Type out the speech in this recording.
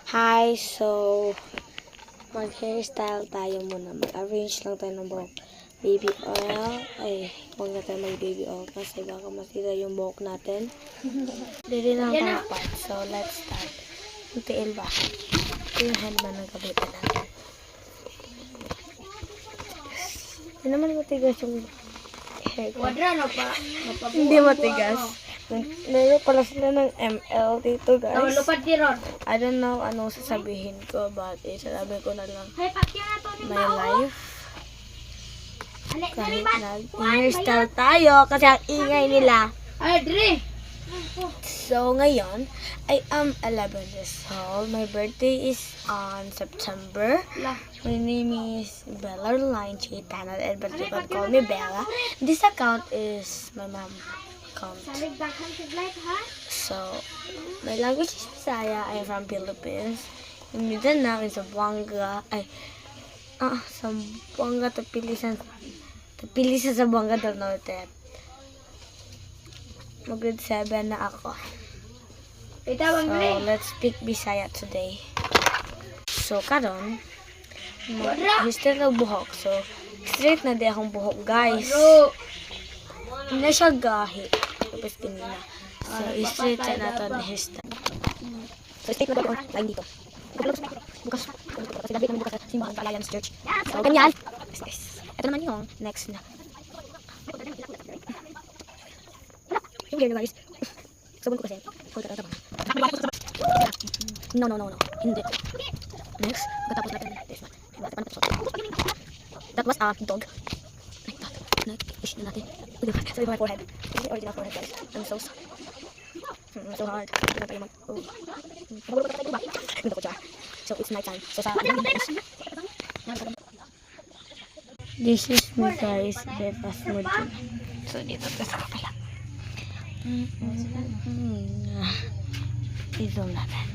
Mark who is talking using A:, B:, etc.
A: Hi, so mag-hairstyle tayo muna. Mag-arrange lang tayo ng buhok. Baby oil. Ay, huwag na tayo mag-baby oil kasi baka masira yung buhok natin. Dili lang tayo part. So, let's start. Yung tiil ba? Ito yung headband ng kabitan natin. Hindi naman matigas yung hair ko. Hindi matigas. Meron pala sila ng ML dito, guys. I don't know anong sasabihin ko, but sasabi ko na lang my life. Kahit nag-hairstyle tayo kasi ang ingay nila. So, ngayon, I am 11 years old. My birthday is on September. My name is Bella Roline Chitana, but you can call me Bella. This account is my mom account. So, my language is Bisaya. I am from Philippines. Yung Mindanao is Zamboanga. Zamboanga, Tapilisan Zamboanga del Norte. Mag-grade 7 na ako. So, let's speak Bisaya today. So, karon history ng buhok. So, straight na di akong buhok, guys. Hindi na siya gahi. Tapos kanina. So, straight na natin na hairstyle. So, straight na ba ito? Like dito. Bukas. Kasi David naman bukas sa Simbahan Alliance Church. So, ganyan. Ito naman yung next na. Yung gear nyo, guys. Sabon ko kasi. Hold ka lang. No. Hindi. Next, matapos natin this one. That was a dog. Like that. Next, na natin. Sorry for my forehead. This is the original forehead, guys. I'm so sorry. So hard. So it's my time. So this is me, guys. Breakfast mood. So dito sa kapila. Ito natin.